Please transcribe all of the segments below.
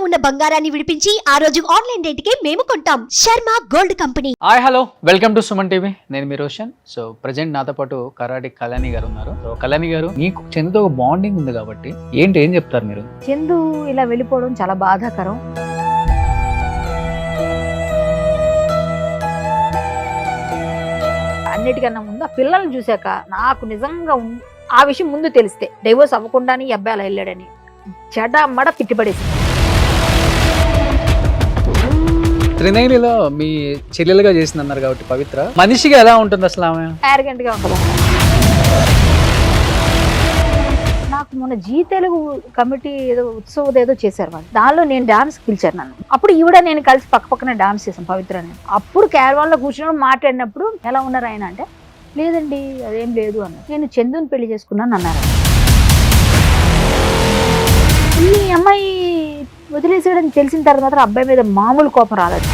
ఉన్న బంగారాన్ని విడిపించి ఆ రోజు ఆన్లైన్ రేటుకే మేము కొంటాం. Sharma gold company. Hi hello, welcome to Suman TV. నేను మీ రోషన్. సో ప్రెజెంట్ నాతో పాటు కరాటే కళ్యాణి గారు ఉన్నారు. సో కళ్యాణి గారు, మీకు చందుతో ఒక బాండింగ్ ఉంది కాబట్టి ఏం చెప్తారు మీరు? చందు ఇలా వెళ్ళిపోవడం చాలా బాధాకరం. అన్నిటికన్నా ముందు ఆ పిల్లల్ని చూశాక నాకు నిజంగా ఆ విషయం ముందు తెలిస్తే డైవోర్స్ అవ్వకుండానే ఈ అబ్బాయి అలా వెళ్ళాడని చెడమడ తిట్టిపడేసి. త్రినైనిలో మీ చెల్లెలుగా చేసింది అన్నారు కాబట్టి పవిత్ర మనిషిగా ఎలా ఉంటుంది అసలు? ఆమె యారగెంట్ గా ఉంటుంది. నాకు మొన్న జీ తెలుగు కమిటీ ఏదో ఉత్సవం ఏదో చేశారు వాళ్ళు, దానిలో నేను డాన్స్ పిలిచారు నన్ను. అప్పుడు ఈవిడ నేను కలిసి పక్కన డాన్స్ చేశాను, పవిత్ర నేను. అప్పుడు క్యారవాన్ లో కూర్చున్నప్పుడు మాట్లాడినప్పుడు ఎలా ఉన్నారు ఆయన అంటే, లేదండి అదేం లేదు అన్నారు. నేను చందుని పెళ్లి చేసుకున్నాను అన్నారు. ఈ అమ్మాయి వదిలేసాడని తెలిసిన తర్వాత మాత్రం అబ్బాయి మీద మామూలు కోపం రాలేదు.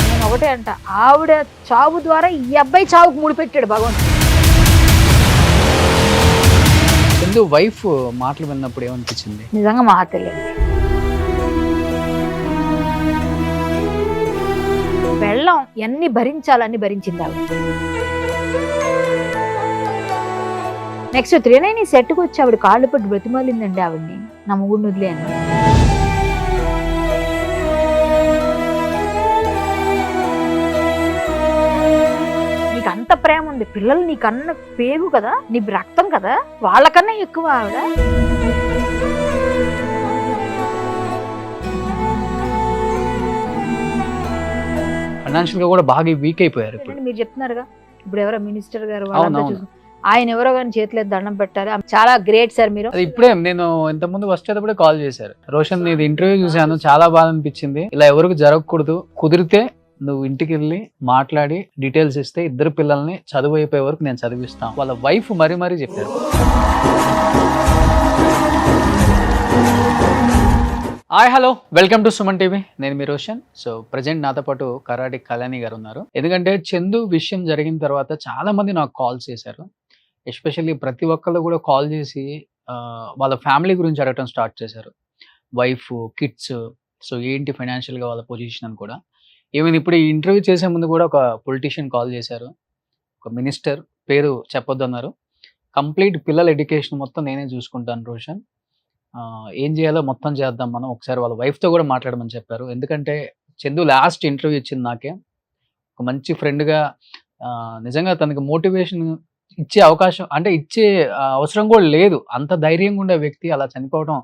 నేను ఒకటే అంట, ఆవిడ చావు ద్వారా ఈ అబ్బాయి చావుకు ముడిపెట్టాడు భగవంతుడు. చందు వైఫ్ మాటలు విన్నప్పుడు ఏమనిపించింది? నిజంగా మా తెలియదు. వెళ్ళం ఎన్ని భరించాలని భరించింది ఆవిడ. నెక్స్ట్ త్రినైని సెట్కి వచ్చి ఆవిడ కాళ్ళు పట్టి బ్రతిమాలిందండి ఆవిడ్ని, నా మొగుడిని వదిలే అని. నీకు అంత ప్రేమ ఉంది, పిల్లలు నీకన్నా పేగు కదా, నీ రక్తం కదా, వాళ్ళకన్నా ఎక్కువ ఆవిడ. ఫైనాన్షియల్ గా కూడా బాగా వీక్ అయిపోయారు ఇప్పుడు. మీరు చెప్తున్నారుగా, ఇప్పుడు ఎవరో మినిస్టర్ గారు ఆయన ఎవరో కానీ చేతిలో దండం పెట్టారు. చాలా గ్రేట్ సార్ మీరు. ఇప్పుడే నేను ఇంతకుముందు వచ్చేటప్పుడే కాల్ చేశారు, రోషన్ నీది ఇంటర్వ్యూ చూశాను, చాలా బాగా అనిపించింది, ఇలా ఎవరికి జరగకూడదు, కుదిరితే నువ్వు ఇంటికి వెళ్ళి మాట్లాడి డీటెయిల్స్ ఇస్తే ఇద్దరు పిల్లల్ని చదువు అయిపోయే వరకు నేను చదివిస్తాను. వాళ్ళ వైఫ్ మరీ చెప్పారు. Hi hello, welcome to Suman TV. నేను మీ రోషన్. సో ప్రెజెంట్ నాతో పాటు కరాటే కళ్యాణి గారు ఉన్నారు. ఎందుకంటే చందు విషయం జరిగిన తర్వాత చాలా మంది నాకు కాల్ చేశారు. ఎస్పెషల్లీ ప్రతి ఒక్కళ్ళు కూడా కాల్ చేసి వాళ్ళ ఫ్యామిలీ గురించి అడగటం స్టార్ట్ చేశారు. వైఫ్, కిడ్స్, సో ఏంటి ఫైనాన్షియల్గా వాళ్ళ పొజిషన్ అని కూడా. ఈవెన్ ఇప్పుడు ఈ ఇంటర్వ్యూ చేసే ముందు కూడా ఒక పొలిటీషియన్ కాల్ చేశారు, ఒక మినిస్టర్, పేరు చెప్పొద్దు అన్నారు. కంప్లీట్ పిల్లల ఎడ్యుకేషన్ మొత్తం నేనే చూసుకుంటాను రోషన్, ఏం చేయాలో మొత్తం చేద్దాం మనం, ఒకసారి వాళ్ళ వైఫ్తో కూడా మాట్లాడమని చెప్పారు. ఎందుకంటే చందు లాస్ట్ ఇంటర్వ్యూ ఇచ్చింది నాకే, ఒక మంచి ఫ్రెండ్గా. నిజంగా తనకి మోటివేషన్ ఇచ్చే అవకాశం అంటే ఇచ్చే అవసరం కూడా లేదు, అంత ధైర్యంగా ఉండే వ్యక్తి అలా చనిపోవడం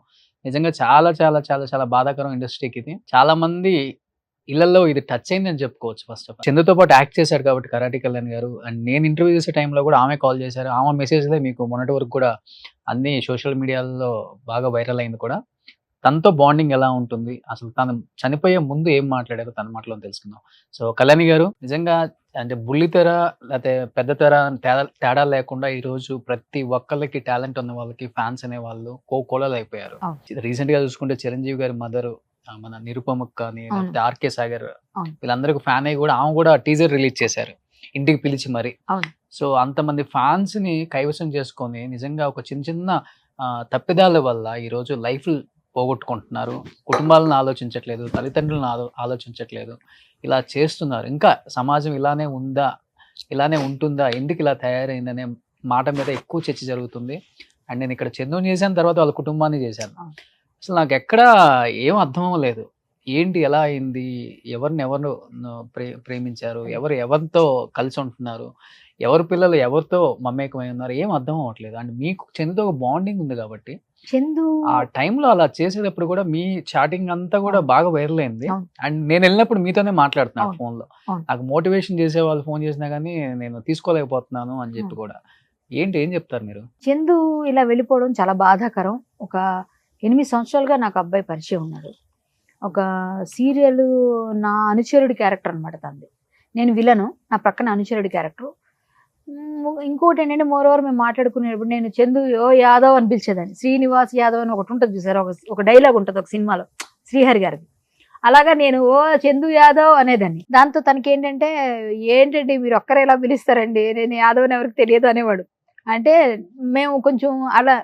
నిజంగా చాలా చాలా చాలా చాలా బాధాకరం ఇండస్ట్రీకి. ఇది చాలా మంది ఇళ్లలో ఇది టచ్ అయింది అని చెప్పుకోవచ్చు. ఫస్ట్ ఆఫ్ ఆల్ చందుతో పాటు యాక్ట్ చేశాడు కాబట్టి కరాటే కళ్యాణ్ గారు. అండ్ నేను ఇంటర్వ్యూ చేసే టైంలో కూడా ఆమె కాల్ చేశారు, ఆమె మెసేజ్లే మీకు మొన్నటి వరకు కూడా అన్ని సోషల్ మీడియాలో బాగా వైరల్ అయింది కూడా. తనతో బాండింగ్ ఎలా ఉంటుంది, అసలు తను చనిపోయే ముందు ఏం మాట్లాడారో తన మాటలో తెలుసుకుందాం. సో కళ్యాణి గారు, నిజంగా అంటే బుల్లితెర లేకపోతే పెద్ద తెర తేడా లేకుండా ఈ రోజు ప్రతి ఒక్కళ్ళకి టాలెంట్ ఉన్న వాళ్ళకి ఫ్యాన్స్ అనే వాళ్ళు కోకోలలు అయిపోయారు. రీసెంట్ గా చూసుకుంటే చిరంజీవి గారి మదర్, మన నిరుపమకు కానీ లేకపోతే ఆర్కే సాగర్, వీళ్ళందరికీ ఫ్యాన్ అయ్యి కూడా ఆమె కూడా టీజర్ రిలీజ్ చేశారు ఇంటికి పిలిచి మరి. సో అంతమంది ఫ్యాన్స్ ని కైవసం చేసుకొని నిజంగా ఒక చిన్న చిన్న తప్పిదాల వల్ల ఈరోజు లైఫ్ పోగొట్టుకుంటున్నారు. కుటుంబాలను ఆలోచించట్లేదు, తల్లిదండ్రులను ఆలోచించట్లేదు, ఇలా చేస్తున్నారు. ఇంకా సమాజం ఇలానే ఉందా, ఇలానే ఉంటుందా, ఎందుకు ఇలా తయారైందనే మాట మీద ఎక్కువ చర్చ జరుగుతుంది. అండ్ నేను ఇక్కడ చందుని చేశాను, తర్వాత వాళ్ళ కుటుంబాన్ని చేశాను. అసలు నాకు ఎక్కడా ఏం అర్థం అవ్వలేదు, ఏంటి ఎలా అయింది, ఎవరు ప్రేమించారు, ఎవరితో కలిసి ఉంటున్నారు, ఎవరి పిల్లలు ఎవరితో మమేకమై ఉన్నారు, ఏం అర్థం అవ్వట్లేదు. అండ్ మీకు చందుతో ఒక బాండింగ్ ఉంది కాబట్టి చందు ఆ టైంలో అలా చేసేటప్పుడు కూడా మీ చాటింగ్ అంతా కూడా బాగా వైరల్ అయింది. అండ్ నేను వెళ్ళినప్పుడు మీతోనే మాట్లాడుతున్నాను ఫోన్ లో, నాకు మోటివేషన్ చేసే వాళ్ళు ఫోన్ చేసినా కానీ నేను తీసుకోలేకపోతున్నాను అని చెప్పి కూడా. ఏం చెప్తారు మీరు? చందు ఇలా వెళ్ళిపోవడం చాలా బాధాకరం. ఒక 8 సంవత్సరాలుగా నాకు అబ్బాయి పరిచయం ఉన్నాడు. ఒక సీరియల్ నా అనుచరుడి క్యారెక్టర్ అనమాట తంది. నేను విలను, నా పక్కన అనుచరుడి క్యారెక్టర్. ఇంకోటి ఏంటంటే మోరోవర్ మేము మాట్లాడుకునేటప్పుడు నేను చందు ఓ యాదవ్ అని పిలిచేదాన్ని. శ్రీనివాస్ యాదవ్ అని ఒకటి ఉంటుంది చూసారు, ఒక డైలాగ్ ఉంటుంది ఒక సినిమాలో శ్రీహరి గారికి. అలాగా నేను ఓ చందు యాదవ్ అనేదాన్ని. దాంతో తనకి ఏంటండి మీరు ఒక్కరే ఎలా పిలుస్తారండి, నేను యాదవ్ అని ఎవరికి తెలియదు అనేవాడు. అంటే మేము కొంచెం అలా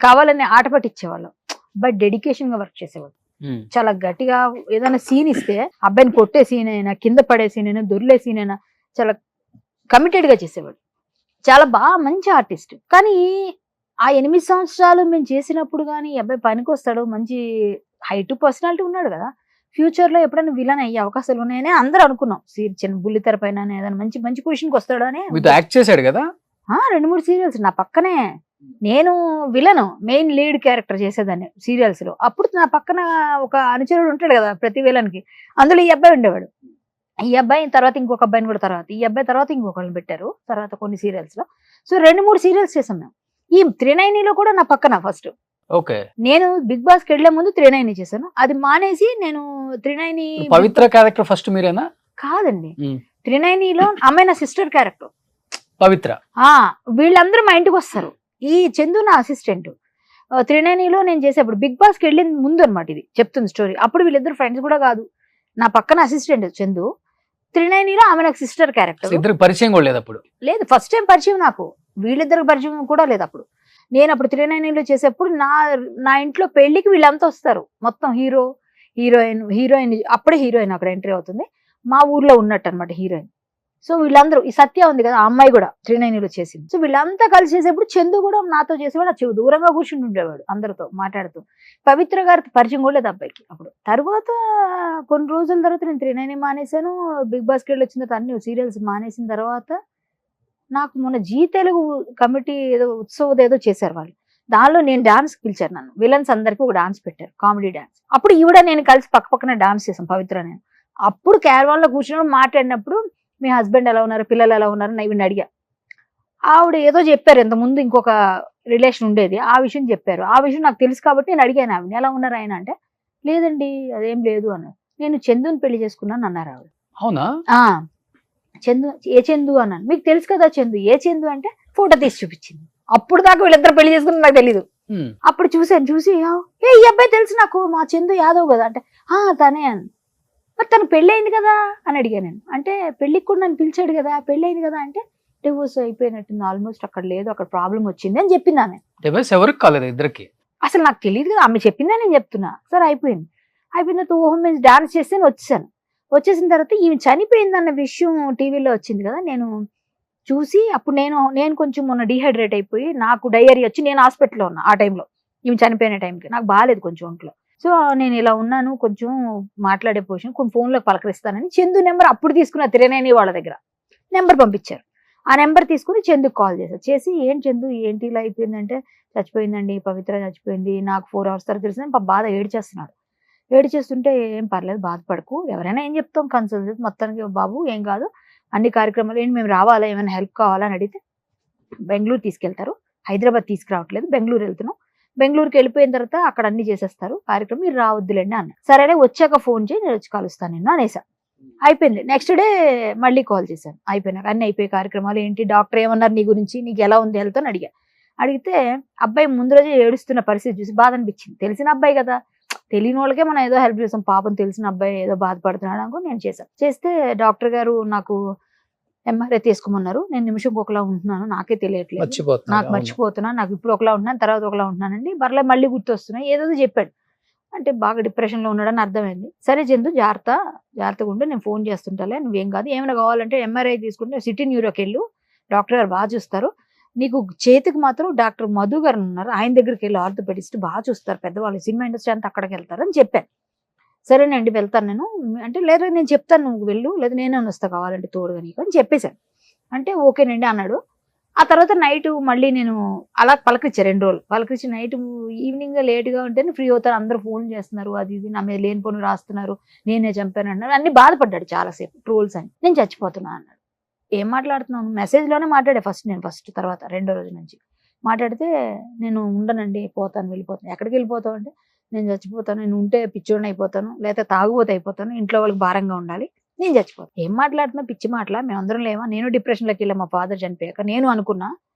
కావాలని ఆట పట్టించేవాళ్ళం. అబ్బాయి డెడికేషన్ గా వర్క్ చేసేవాడు. ఉమ్. చాలా గట్టిగా ఏదైనా సీన్ ఇస్తే అబ్బాయిని కొట్టే సీన్ అయినా, కింద పడే సీన్ అయినా, దొర్లే సీన్ అయినా చాలా కమిటెడ్ గా చేసేవాడు. చాలా బాగా మంచి ఆర్టిస్ట్. కానీ ఆ 8 సంవత్సరాలు మేము చేసినప్పుడు కానీ ఈ అబ్బాయి పనికి వస్తాడు, మంచి హైట్ పర్సనాలిటీ ఉన్నాడు కదా, ఫ్యూచర్ లో ఎప్పుడైనా విలన్ అయ్యే అవకాశాలు ఉన్నాయని అందరూ అనుకున్నాం. చిన్న బుల్లితెర పైన ఏదైనా మంచి మంచి పొజిషన్కి వస్తాడు అని. మీతో యాక్ట్ చేశాడు కదా? 2-3 సీరియల్స్ నా పక్కనే. నేను విలను మెయిన్ లీడ్ క్యారెక్టర్ చేసేదాన్ని సీరియల్స్ లో. అప్పుడు నా పక్కన ఒక అనుచరుడు ఉంటాడు కదా ప్రతి విలన్ కి, అందులో ఈ అబ్బాయి ఉండేవాడు. ఈ అబ్బాయి తర్వాత ఇంకొక అబ్బాయిని కూడా, తర్వాత ఈ అబ్బాయి తర్వాత ఇంకొకరిని పెట్టారు తర్వాత కొన్ని సీరియల్స్ లో. సో 2-3 సీరియల్స్ చేసాం మేము. ఈ 390లో కూడా నా పక్కన ఫస్ట్. ఓకే. నేను బిగ్ బాస్ కి వెళ్లే ముందు 390 చేశాను. అది మానేసి నేను 390 పవిత్ర క్యారెక్టర్ ఫస్ట్ మీరేనా? కాదండి, 390లో అమ్మాయి నా సిస్టర్ క్యారెక్టర్ పవిత్ర. వీళ్ళందరూ మా ఇంటికి వస్తారు. ఈ చందు నా అసిస్టెంట్. 390లో నేను చేసేప్పుడు బిగ్ బాస్ కి వెళ్ళిన ముందు అనమాట ఇది చెప్తుంది స్టోరీ. అప్పుడు వీళ్ళిద్దరు ఫ్రెండ్స్ కూడా కాదు, నా పక్కన అసిస్టెంట్ చందు. 390లో ఆమె నాకు సిస్టర్ క్యారెక్టర్. ఇద్దరు పరిచయం కూడా లేదు అప్పుడు? లేదు, ఫస్ట్ టైం పరిచయం నాకు. వీళ్ళిద్దరికి పరిచయం కూడా లేదు అప్పుడు. నేను అప్పుడు 390లో చేసేప్పుడు నా ఇంట్లో పెళ్లికి వీళ్ళంతా వస్తారు. మొత్తం హీరోయిన్ అప్పుడే హీరోయిన్ అక్కడ ఎంట్రీ అవుతుంది. మా ఊర్లో ఉన్నట్టు అనమాట హీరోయిన్. సో వీళ్ళందరూ, ఈ సత్య ఉంది కదా ఆ అమ్మాయి కూడా 390లో చేసింది. సో వీళ్ళంతా కలిసి చేసేప్పుడు చందు కూడా నాతో చేసేవాడు. ఆ దూరంగా కూర్చుని ఉండేవాడు అందరితో మాట్లాడుతూ. పవిత్ర గారికి పరిచయం కూడా లేదు అబ్బాయికి అప్పుడు. తర్వాత కొన్ని రోజుల తర్వాత నేను 390 మానేశాను. బిగ్ బాస్కి వెళ్ళి వచ్చిన తర్వాత అన్ని సీరియల్స్ మానేసిన తర్వాత నాకు మొన్న జీ తెలుగు కమిటీ ఏదో ఉత్సవం ఏదో చేశారు వాళ్ళు. దానిలో నేను డాన్స్ పిలిచారు నన్ను. విలన్స్ అందరికి ఒక డాన్స్ పెట్టారు, కామెడీ డాన్స్. అప్పుడు ఈవిడ నేను కలిసి పక్క పక్కన డాన్స్ చేసాం పవిత్ర నేను. అప్పుడు క్యారవాన్ లో కూర్చుని మాట్లాడినప్పుడు మీ హస్బెండ్ ఎలా ఉన్నారు, పిల్లలు ఎలా ఉన్నారు అని ఈవిని అడిగా. ఆవిడ ఏదో చెప్పారు, ఇంతకుముందు ఇంకొక రిలేషన్ ఉండేది, ఆ విషయం చెప్పారు. ఆ విషయం నాకు తెలుసు కాబట్టి నేను అడిగాను ఆవిడ ఎలా ఉన్నారు ఆయన అంటే, లేదండి అదేం లేదు అన్నారు. నేను చందుని పెళ్లి చేసుకున్నాను అన్నారు ఆవిడ. అవునా? చందు, ఏ చందు అన్నాను. మీకు తెలుసు కదా చందు, ఏ చందు అంటే ఫోటో తీసి చూపించింది. అప్పుడు దాకా వీళ్ళిద్దరు పెళ్లి చేసుకుని నాకు తెలీదు. అప్పుడు చూసాను, చూసి ఈ అబ్బాయి తెలుసు నాకు, మా చందు యాదవ్ కదా అంటే తనే అని. మరి తను పెళ్ళయింది కదా అని అడిగాను నేను. అంటే పెళ్లికి కూడా నన్ను పిలిచాడు కదా, పెళ్ళయింది కదా అంటే డివోర్స్ అయిపోయినట్టుంది ఆల్మోస్ట్, అక్కడ లేదు, అక్కడ ప్రాబ్లం వచ్చింది అని చెప్పింది ఆమె. ఎవరికి కాలేదు ఇద్దరికి? అసలు నాకు తెలియదు కదా, ఆమె చెప్పిందా నేను చెప్తున్నా. సరే అయిపోయింది. అయిపోయిన తర్వాత ఓహో మేము డాన్స్ చేస్తే వచ్చేసాను. వచ్చేసిన తర్వాత ఈమె చనిపోయిందన్న విషయం టీవీలో వచ్చింది కదా, నేను చూసి అప్పుడు నేను కొంచెం మొన్న డీహైడ్రేట్ అయిపోయి నాకు డయేరియా వచ్చి నేను హాస్పిటల్లో ఉన్నా. ఆ టైంలో ఈమె చనిపోయిన టైంకి నాకు బాగాలేదు కొంచెం ఒంట్లో. సో నేను ఇలా ఉన్నాను, కొంచెం మాట్లాడే పొజిషన్, కొన్ని ఫోన్లో పలకరిస్తానని చందు నెంబర్ అప్పుడు తీసుకున్న 390 వాళ్ళ దగ్గర నెంబర్ పంపించారు. ఆ నెంబర్ తీసుకుని చందుకు కాల్ చేశారు. చేసి ఏం చందు ఏంటి ఇలా అయిపోయిందంటే, చచ్చిపోయిందండి పవిత్ర చచ్చిపోయింది, నాకు 4 hours తర్వాత తెలిసిందని బాధ ఏడ్చేస్తున్నాడు. ఏడ్చేస్తుంటే ఏం పర్లేదు బాధపడకు, ఎవరైనా ఏం చెప్తాం కన్సల్ట్, మొత్తానికి బాబు ఏం కాదు, అన్ని కార్యక్రమాలు ఏంటి మేము రావాలా, ఏమైనా హెల్ప్ కావాలా అని అడిగితే బెంగళూరు తీసుకెళ్తారు, హైదరాబాద్ తీసుకురావట్లేదు, బెంగళూరు వెళ్తున్నాం, బెంగళూరుకి వెళ్ళిపోయిన తర్వాత అక్కడ అన్ని చేసేస్తారు కార్యక్రమం, మీరు రావద్దులేండి అన్న. సరేనే వచ్చాక ఫోన్ చేయి, నేను వచ్చి కలుస్తాను నిన్ను అనేసా. అయిపోయింది. నెక్స్ట్ డే మళ్ళీ కాల్ చేశాను. అయిపోయినాక అన్ని అయిపోయి కార్యక్రమాలు ఏంటి, డాక్టర్ ఏమన్నారు నీ గురించి, నీకు ఎలా ఉంది హెల్త్ అని అడిగా. అడిగితే అబ్బాయి ముందు రోజే ఏడుస్తున్న పరిస్థితి చూసి బాధ అనిపించింది. తెలిసిన అబ్బాయి కదా, తెలియని వాళ్ళకే మనం ఏదో హెల్ప్ చేస్తాం, పాపం తెలిసిన అబ్బాయి ఏదో బాధపడుతున్నాడు అనుకో నేను చేశాను. చేస్తే డాక్టర్ గారు నాకు ఎంఆర్ఐ తీసుకోమన్నారు. నేను నిమిషంకి ఒకలా ఉంటున్నాను, నాకే తెలియట్లేదు, నాకు మర్చిపోతున్నాను, నాకు ఇప్పుడు ఒకలా ఉంటున్నాను, తర్వాత ఒకలా ఉంటున్నానండి, బర్లే మళ్ళీ గుర్తొస్తున్నాయి ఏదో చెప్పాడు. అంటే బాగా డిప్రెషన్లో ఉన్నాడని అర్థమైంది. సరే చందు జాగ్రత్తగా ఉంటే నేను ఫోన్ చేస్తుంటాలే, నువ్వేం కాదు, ఏమైనా కావాలంటే ఎంఆర్ఐ తీసుకుంటే సిటీ న్యూరోకి వెళ్ళు, డాక్టర్ గారు బాగా చూస్తారు, నీకు చేతికి మాత్రం డాక్టర్ మధు గారు ఉన్నారు, ఆయన దగ్గరికి వెళ్ళి ఆర్థోపెడిస్ట్ బాగా చూస్తారు, పెద్దవాళ్ళు సినిమా ఇండస్ట్రీ అంతా అక్కడికి వెళ్తారు అని చెప్పాను. సరేనండి వెళ్తాను నేను అంటే, లేదా నేను చెప్తాను నువ్వు వెళ్ళు, లేదా నేనే వస్తా కావాలంటే తోడుగా నీకు అని చెప్పేశాను. అంటే ఓకేనండి అన్నాడు. ఆ తర్వాత నైట్ మళ్ళీ నేను అలా పలకరించాను 2 రోజులు. పలకరించి నైట్ ఈవినింగ్ లేట్గా ఉంటేనే ఫ్రీ అవుతాను, అందరూ ఫోన్ చేస్తున్నారు, అది ఇది నా మీద లేని పనులు రాస్తున్నారు, నేనే చంపాను అన్నారు. అన్ని బాధపడ్డాడు చాలాసేపు, ట్రోల్స్ అని. నేను చచ్చిపోతున్నా అన్నాడు. ఏం మాట్లాడుతున్నాను, మెసేజ్లోనే మాట్లాడే ఫస్ట్ తర్వాత 2వ రోజు నుంచి మాట్లాడితే, నేను ఉండనండి పోతాను వెళ్ళిపోతాను. ఎక్కడికి వెళ్ళిపోతావు అంటే, నేను చచ్చిపోతాను, నేను ఉంటే పిచ్చోడిని అయిపోతాను, లేకపోతే తాగుబోతు అయిపోతాను, ఇంట్లో వాళ్ళకి భారంగా ఉండాలి, నేను చచ్చిపోతాను. ఏం మాట్లాడుతున్నా పిచ్చి మాటలా, మేమందరం లేవా, నేను డిప్రెషన్లోకి వెళ్ళా మా ఫాదర్ చనిపోయాక, నేను అనుకున్నా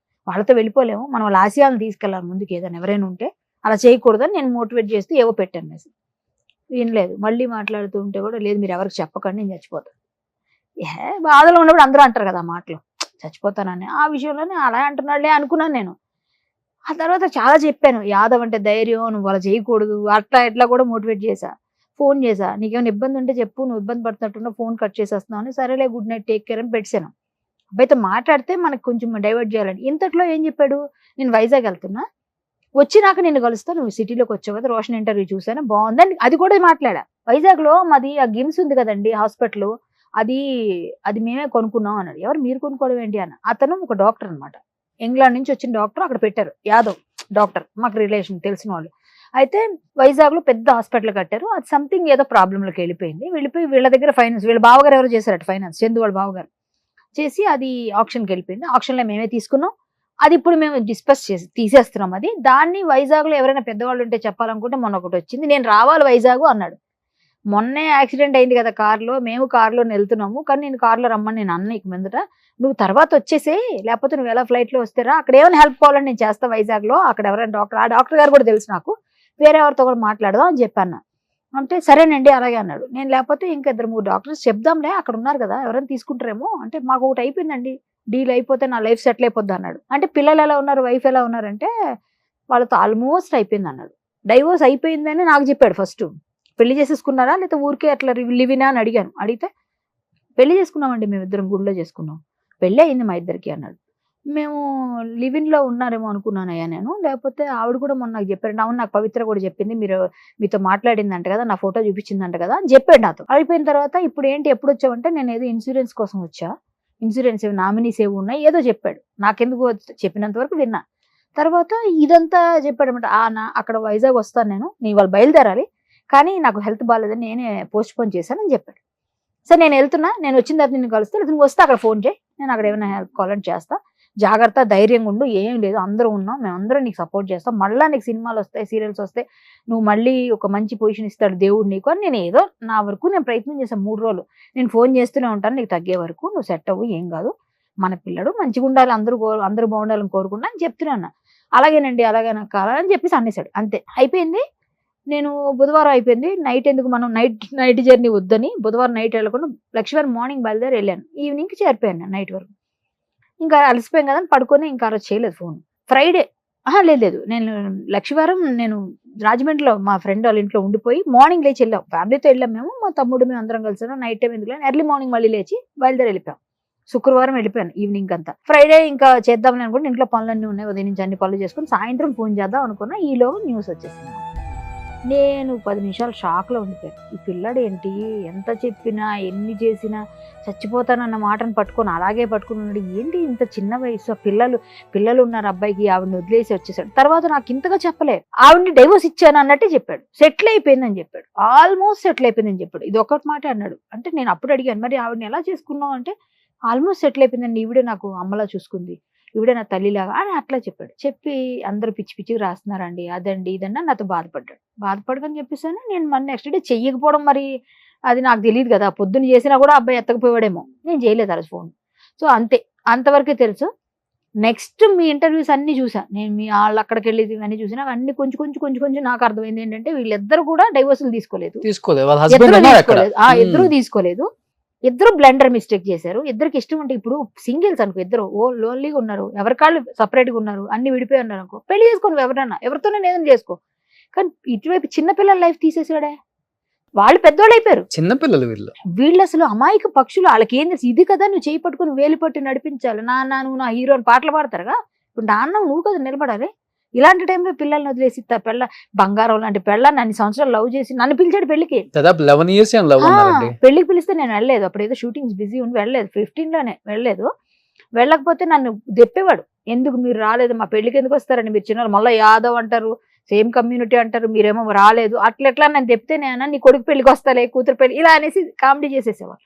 వాళ్ళతో వెళ్ళిపోలేము, మనం వాళ్ళ ఆశయాలను తీసుకెళ్ళాలి ముందుకు, ఏదైనా ఎవరైనా ఉంటే అలా చేయకూడదని నేను మోటివేట్ చేస్తూ ఏవో పెట్టాను మెసేజ్. వినలేదు. మళ్ళీ మాట్లాడుతూ ఉంటే కూడా, లేదు మీరు ఎవరికి చెప్పకండి నేను చచ్చిపోతాను. బాధలో ఉన్నప్పుడు అందరూ అంటారు కదా మాటలు, చచ్చిపోతానని. ఆ విషయంలోనే అలా అంటున్నాడులే అనుకున్నాను నేను. ఆ తర్వాత చాలా చెప్పాను, యాదవ్ అంటే ధైర్యం, నువ్వు అలా చేయకూడదు, అట్లా ఇట్లా కూడా మోటివేట్ చేశా. ఫోన్ చేశా, నీకేమైనా ఇబ్బంది ఉంటే చెప్పు, నువ్వు ఇబ్బంది పడుతున్నట్టున్నా, ఫోన్ కట్ చేసేస్తున్నావు అని. సరేలే, గుడ్ నైట్, టేక్ కేర్ అని పెట్టాను. అబ్బాయితో మాట్లాడితే మనకు కొంచెం డైవర్ట్ చేయాలని. ఇంతట్లో ఏం చెప్పాడు, నేను వైజాగ్ వెళ్తున్నా, వచ్చినాక నిన్ను కలుస్తా, నువ్వు సిటీలోకి వచ్చావు కదా, రోషన్ ఇంటర్వ్యూ చూసాను బాగుందని అది కూడా మాట్లాడా. వైజాగ్లో మాది ఆ గిమ్స్ ఉంది కదండి హాస్పిటల్, అది అది మేమే కొనుక్కున్నాం అన్నాడు. ఎవరు మీరు కొనుక్కోవడం ఏంటి అన్న. అతను ఒక డాక్టర్ అనమాట, ఇంగ్లాండ్ నుంచి వచ్చిన డాక్టర్, అక్కడ పెట్టారు యాదవ్ డాక్టర్, మాకు రిలేషన్ తెలిసిన వాళ్ళు. అయితే వైజాగ్ లో పెద్ద హాస్పిటల్ కట్టారు, అది సంథింగ్ ఏదో ప్రాబ్లంలోకి వెళ్ళిపోయి వీళ్ళ దగ్గర ఫైనాన్స్, వీళ్ళ బావగారు ఎవరు చేశారట ఫైనాన్స్, చందు వాళ్ళ బావగారు చేసి అది ఆప్షన్కి వెళ్ళిపోయింది. ఆప్షన్లో మేమే తీసుకున్నాం, అది ఇప్పుడు మేము డిస్కస్ చేసి తీసేస్తున్నాం. అది దాన్ని వైజాగ్ లో ఎవరైనా పెద్దవాళ్ళు ఉంటే చెప్పాలనుకుంటే మొన్న ఒకటి వచ్చింది, నేను రావాలి వైజాగ్ అన్నాడు. మొన్నే యాక్సిడెంట్ అయింది కదా కార్లో, మేము కార్లో వెళ్తున్నాము, కానీ నేను కార్లో రమ్మని నేను అన్న, ఇక మీదట నువ్వు తర్వాత వచ్చేసే, లేకపోతే నువ్వు ఎలా ఫ్లైట్లో వస్తారా, అక్కడ ఏమైనా హెల్ప్ కావాలని నేను చేస్తా వైజాగ్లో, అక్కడ ఎవరైనా డాక్టర్, ఆ డాక్టర్ గారు కూడా తెలుసు నాకు, వేరే ఎవరితో కూడా మాట్లాడదాం అని చెప్పాను. అంటే సరేనండి అలాగే అన్నాడు. నేను లేకపోతే ఇంకా 2-3 డాక్టర్స్ చెప్దాంలే, అక్కడ ఉన్నారు కదా ఎవరైనా తీసుకుంటారేమో అంటే, మాకు ఒకటి అయిపోయిందండి, డీల్ అయిపోతే నా లైఫ్ సెటిల్ అయిపోద్ది అన్నాడు. అంటే పిల్లలు ఎలా ఉన్నారు, వైఫ్ ఎలా ఉన్నారంటే వాళ్ళతో ఆల్మోస్ట్ అయిపోయింది అన్నాడు. డైవోర్స్ అయిపోయిందని నాకు చెప్పాడు. ఫస్ట్ పెళ్లి చేసేసుకున్నారా లేకపోతే ఊరికే అట్లా లివినా అని అడిగాను. అడిగితే పెళ్లి చేసుకున్నామండి, మేము ఇద్దరం గుడిలో చేసుకున్నాం, పెళ్ళి అయింది మా ఇద్దరికి అన్నాడు. మేము లివిన్లో ఉన్నారేమో అనుకున్నానయ్యా నేను, లేకపోతే ఆవిడ కూడా మొన్న నాకు చెప్పారు. అవును, నాకు పవిత్ర కూడా చెప్పింది, మీతో మాట్లాడిందంట కదా, నా ఫోటో చూపించిందంట కదా అని చెప్పాడు నాతో. అయిపోయిన తర్వాత ఇప్పుడు ఏంటి ఎప్పుడు వచ్చావంటే, నేను ఏదో ఇన్సూరెన్స్ కోసం వచ్చా, ఇన్సూరెన్స్ నామినీస్ ఏవి ఉన్నాయి ఏదో చెప్పాడు. నాకెందుకు చెప్పినంత వరకు విన్నా. తర్వాత ఇదంతా చెప్పాడు అనమాట. అక్కడ వైజాగ్ వస్తాను నేను ఇవాళ బయలుదేరాలి, కానీ నాకు హెల్త్ బాగాలేదని నేనే పోస్ట్ పోన్ చేశానని చెప్పాడు. సరే నేను వెళ్తున్నా, నేను వచ్చిన తర్వాత నిన్ను కలుస్తా, లేదా నువ్వు వస్తే అక్కడ ఫోన్ చేయి, నేను అక్కడ ఏమైనా హెల్ప్ కావాలని చేస్తా, జాగ్రత్త, ధైర్యంగా ఉండు, ఏం లేదు, అందరూ ఉన్నాం, మేమందరం నీకు సపోర్ట్ చేస్తాం, మళ్ళీ నీకు సినిమాలు వస్తాయి, సీరియల్స్ వస్తాయి, నువ్వు మళ్ళీ ఒక మంచి పొజిషన్ ఇస్తాడు దేవుడు నీకు అని. నేను ఏదో నా వరకు నేను ప్రయత్నం చేశాను. 3 రోజులు నేను ఫోన్ చేస్తూనే ఉంటాను, నీకు తగ్గే వరకు నువ్వు సెట్ అవ్వు, ఏం కాదు, మన పిల్లడు మంచిగా ఉండాలి, అందరూ బాగుండాలని కోరుకున్నా అని చెప్తున్నాను. అలాగేనండి, అలాగే నాకు కావాలని చెప్పేసి అనేసాడు. అంతే అయిపోయింది. నేను బుధవారం అయిపోయింది, నైట్ ఎందుకు మనం నైట్ జర్నీ వద్దని బుధవారం నైట్ వెళ్ళకుండా లక్ష్మీవారం మార్నింగ్ బయలుదేరి వెళ్ళాను. ఈవినింగ్కి చేరిపోయాను నైట్ వరకు. ఇంకా అలసిపోయాం కదా అని పడుకొని ఇంకా ఆ రోజు చేయలేదు ఫోన్. ఫ్రైడే లేదు, నేను లక్ష్మీవారం నేను రాజమండ్రిలో మా ఫ్రెండ్ వాళ్ళ ఇంట్లో ఉండిపోయి మార్నింగ్ లేచి వెళ్ళాం, ఫ్యామిలీతో వెళ్ళాం మేము, మా తమ్ముడు మేము అందరం కలిసాను. నైట్ టైం ఎందుకు ఎర్లీ మార్నింగ్ మళ్ళీ లేచి బయలుదేరి వెళ్ళిపోయాం. శుక్రవారం వెళ్ళిపోయాను ఈవినింగ్ అంతా. ఫ్రైడే ఇంకా చేద్దామని అనుకుంటే ఇంట్లో పనులన్నీ ఉన్నాయి, ఉదయం నుంచి అన్ని పనులు చేసుకుని సాయంత్రం ఫోన్ చేద్దాం అనుకున్నా. ఈలోగా న్యూస్ వచ్చేసింది. నేను 10 నిమిషాలు షాక్లో ఉండిపోయాను. ఈ పిల్లాడు ఏంటి, ఎంత చెప్పినా ఎన్ని చేసినా చచ్చిపోతానన్న మాటను పట్టుకొని అలాగే పట్టుకున్నాడు, ఏంటి ఇంత చిన్న వయసు, పిల్లలు ఉన్నారు అబ్బాయికి, ఆవిడని వదిలేసి వచ్చేసాడు. తర్వాత నాకు ఇంతగా చెప్పలే, ఆవిడని డైవోర్స్ ఇచ్చాను అన్నట్టే చెప్పాడు, సెటిల్ అయిపోయిందని చెప్పాడు, ఆల్మోస్ట్ సెటిల్ అయిపోయిందని చెప్పాడు. ఇది ఒకటి మాట అన్నాడు. అంటే నేను అప్పుడు అడిగాను, మరి ఆవిడని ఎలా చేసుకున్నావు అంటే, ఆల్మోస్ట్ సెటిల్ అయిపోయిందండి, ఈవిడే నాకు అమ్మలా చూసుకుంది, ఈవిడే నా తల్లిలాగా అని అట్లా చెప్పాడు. చెప్పి అందరూ పిచ్చి పిచ్చిగా రాస్తున్నారండి, అదండి ఇదన్నా నాతో బాధపడకని చెప్పేసాను. నేను మన నెక్స్ట్ డే చెయ్యకపోవడం మరి అది నాకు తెలియదు కదా, పొద్దున్న చేసినా కూడా అబ్బాయి ఎత్తకపోయాడేమో, నేను చేయలేదు ఆ రోజు ఫోన్. సో అంతే, అంతవరకే తెలుసు. నెక్స్ట్ మీ ఇంటర్వ్యూస్ అన్ని చూసా నేను, మీ వాళ్ళు అక్కడికి వెళ్ళి ఇవన్నీ చూసినా అన్ని కొంచెం నాకు అర్థమైంది ఏంటంటే, వీళ్ళిద్దరు కూడా డైవోర్సులు తీసుకోలేదు. ఇద్దరు తీసుకోలేదు, ఇద్దరు బ్లెండర్ మిస్టేక్ చేశారు. ఇద్దరికి ఇష్టం ఉంటే, ఇప్పుడు సింగిల్స్ అనుకో, ఇద్దరు లోన్లీగా ఉన్నారు, ఎవరికాళ్ళు సపరేట్గా ఉన్నారు, అన్ని విడిపోయి ఉన్నారు అనుకో, పెళ్లి చేసుకోను ఎవరన్నా, ఎవరితోనే ఏదైనా చేసుకో. కానీ ఇటువైపు చిన్నపిల్లల లైఫ్ తీసేసాడే, వాళ్ళు పెద్దోళ్ళు అయిపోయారు, చిన్నపిల్లలు వీళ్ళు అసలు అమాయక పక్షులు. వాళ్ళకి ఏం తెలుసు, ఇది కదా నువ్వు చేయి పట్టుకుని వేలు పట్టి నడిపించాలి, నాన్న నువ్వు నా హీరో అని పాటలు పాడతారుగా, ఇప్పుడు నాన్న నువ్వు కదా నిలబడాలి. ఇలాంటి టైంలో పిల్లల్ని వదిలేసి బంగారం లాంటి పెళ్ళాన్ని అన్ని సంవత్సరాలు లవ్ చేసి నన్ను పిలిచాడు పెళ్లికి. పెళ్లికి పిలిస్తే నేను వెళ్ళలేదు, అప్పుడు ఏదో షూటింగ్స్ బిజీ ఉండి వెళ్ళలేదు, 15లోనే వెళ్ళలేదు. వెళ్ళకపోతే నన్ను దెప్పేవాడు, ఎందుకు మీరు రాలేదు, మా పెళ్లికి ఎందుకు వస్తారండి మీరు చిన్న, మళ్ళీ యాదవ్ అంటారు, సేమ్ కమ్యూనిటీ అంటారు, మీరేమో రాలేదు, అట్లా నన్ను చెప్తే నేను నీ కొడుకు పెళ్లికి వస్తాలే, కూతురు పెళ్లి ఇలా అనేసి కామెడీ చేసేసేవాడు.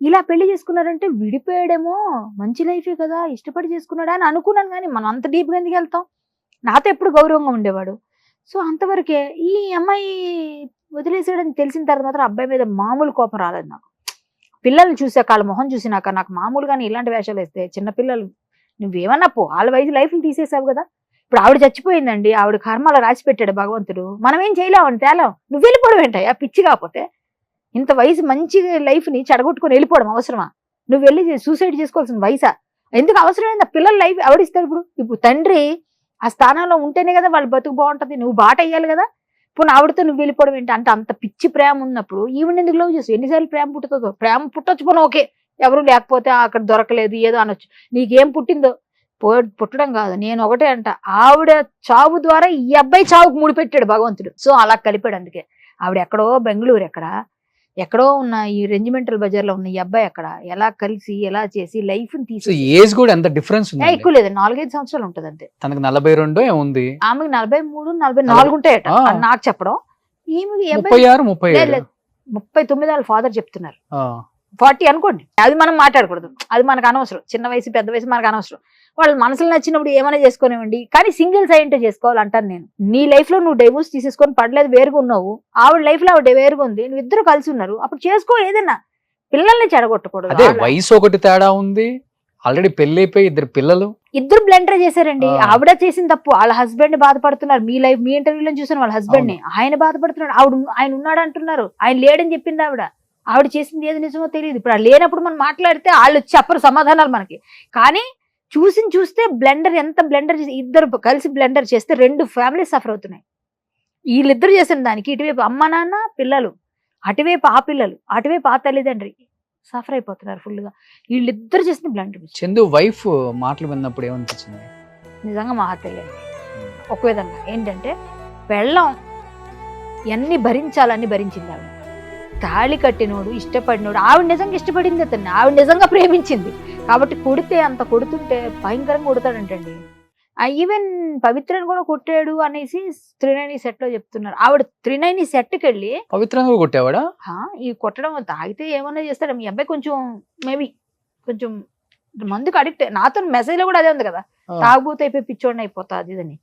ఇలా పెళ్లి చేసుకున్నారంటే విడిపోయాడేమో, మంచి లైఫే కదా, ఇష్టపడి చేసుకున్నాడా అని అనుకున్నాను. కానీ మనం అంత డీప్గా ఎందుకు వెళ్తాం, నాతో ఎప్పుడు గౌరవంగా ఉండేవాడు. సో అంతవరకే. ఈ అమ్మాయి వదిలేసాడని తెలిసిన తర్వాత మాత్రం అబ్బాయి మీద మామూలు కోపం రాలేదు నాకు. పిల్లల్ని చూసాక, వాళ్ళ మొహం చూసినాక నాకు మామూలుగానే ఇలాంటి వేషాలు వేస్తే, చిన్నపిల్లలు నువ్వేమన్నా పో, వాళ్ళ వయసు లైఫ్లు తీసేసావు కదా. ఇప్పుడు ఆవిడ చచ్చిపోయిందండి, ఆవిడ కర్మల రాసి పెట్టాడు భగవంతుడు, మనం ఏం చేయలేమని తేలాం. నువ్వు వెళ్ళిపోవడం ఏంటయ్యా పిచ్చి, కాకపోతే ఇంత వయసు మంచి లైఫ్ని చెడగొట్టుకొని వెళ్ళిపోవడం అవసరమా? నువ్వు వెళ్ళి సూసైడ్ చేసుకోవాల్సిన వయసా? ఎందుకు అవసరమైంది? పిల్లల లైఫ్ ఎవడిస్తాడు? ఇప్పుడు తండ్రి ఆ స్థానంలో ఉంటేనే కదా వాళ్ళ బతుకు బాగుంటది. నువ్వు బాట వేయాలి కదా. ఇప్పుడు ఆవిడతో నువ్వు వెళ్ళిపోవడం ఏంటి అంటే అంత పిచ్చి ప్రేమ ఉన్నప్పుడు ఈవిడ ఎందుకు లవ్ చేస్తావు? ఎన్నిసార్లు ప్రేమ పుట్టుతుందో. ప్రేమ పుట్టొచ్చు పోను, ఓకే, ఎవరు లేకపోతే అక్కడ దొరకలేదు ఏదో అనొచ్చు. నీకేం పుట్టిందో పుట్టడం కాదు. నేను ఒకటే అంట, ఆవిడ చావు ద్వారా ఈ అబ్బాయి చావుకు ముడిపెట్టాడు భగవంతుడు. సో అలా కలిపాడు. అందుకే ఆవిడ ఎక్కడో బెంగళూరు ఎక్కడో ఉన్న ఈ రెజిమెంటల్ బజార్ లో ఉన్న ఈ అబ్బాయి అక్కడ ఎలా కలిసి ఎలా చేసి లైఫ్ ని తీసి ఏజ్ కూడా ఎంత డిఫరెన్స్ ఉంది. ఎక్కువ లేదు, 4-5 సంవత్సరాలు ఉంటుంది అంతే. తనకు 42 ఏముంది, ఆమెకు 43-44 ఉంటాయట అని నాకు చెప్పడం. ఈమెకి 36-37 39 వాళ్ళ ఫాదర్ చెప్తున్నారు. 40 అనుకోండి. అది మనం మాట్లాడకూడదు, అది మనకు అనవసరం. చిన్న వయసు పెద్ద వయసు మనకు అనవసరం. వాళ్ళు మనసులు నచ్చినప్పుడు ఏమైనా చేసుకోనివ్వండి, కానీ సింగిల్స్ అయింటే చేసుకోవాలంటాను నేను. నీ లైఫ్ లో నువ్వు డైవోర్స్ తీసేసుకొని పడలేదు, వేరుగా ఉన్నావు. ఆవిడ లైఫ్ లో ఆవిడ వేరుగా ఉంది, నువ్వు ఇద్దరు కలిసి ఉన్నారు, అప్పుడు చేసుకో. ఏదైనా పిల్లల్ని చెడగొట్టకూడదు. అదే వయసు ఒకటి తేడా ఉంది, ఆల్రెడీ పెళ్లి అయిపోయి ఇద్దరు పిల్లలు. ఇద్దరు బ్లెండర్ చేశారండి. ఆవిడ చేసిన తప్పు, వాళ్ళ హస్బెండ్ బాధపడుతున్నారు. మీ లైఫ్ మీ ఇంటర్వ్యూలో చూసాను, వాళ్ళ హస్బెండ్ ని ఆయన బాధపడుతున్నాడు. ఆయన ఉన్నాడు అంటున్నారు, ఆయన లేడని చెప్పింది ఆవిడ చేసింది ఏది నిజమో తెలియదు. ఇప్పుడు లేనప్పుడు మనం మాట్లాడితే వాళ్ళు చెప్పరు సమాధానాలు మనకి. కానీ చూస్తే బ్లెండర్ ఎంత బ్లెండర్ చేసి, ఇద్దరు కలిసి బ్లెండర్ చేస్తే 2 ఫ్యామిలీస్ సఫర్ అవుతున్నాయి. వీళ్ళిద్దరు చేసిన దానికి ఇటువైపు అమ్మ నాన్న పిల్లలు, అటువైపు ఆ పిల్లలు, అటువైపు ఆ తల్లిదండ్రి సఫర్ అయిపోతున్నారు ఫుల్ గా. వీళ్ళిద్దరు చేసిన బ్లెండర్. చందు వైఫ్ మాటలు విన్నప్పుడు ఏమనిపించింది? నిజంగా మా తెలియదు. ఒక విధంగా ఏంటంటే పెళ్ళం ఎన్ని భరించాలని భరించింది ఆవిడ. తాళి కట్టినోడు, ఇష్టపడినోడు, ఆవిడ నిజంగా ఇష్టపడింది అతన్ని, ఆవిడ నిజంగా ప్రేమించింది కాబట్టి కొడితే అంత కొడుతుంటే భయంకరంగా కొడతాడంటండి. ఈవెన్ పవిత్రని కూడా కొట్టాడు అనేసి త్రినైని సెట్ లో చెప్తున్నారు. ఆవిడ త్రినైని సెట్కి వెళ్ళి పవిత్రంగా కొట్టేవాడా? ఈ కొట్టడం తాగితే ఏమన్నా చేస్తాడు. మీ అబ్బాయి మేబీ కొంచెం మందుకు అడిక్ట్. నాతో మెసేజ్ లో కూడా అదే ఉంది కదా, తాగుబోతే అయిపోయి పిచ్చోడిని అయిపోతా అది ఇదని.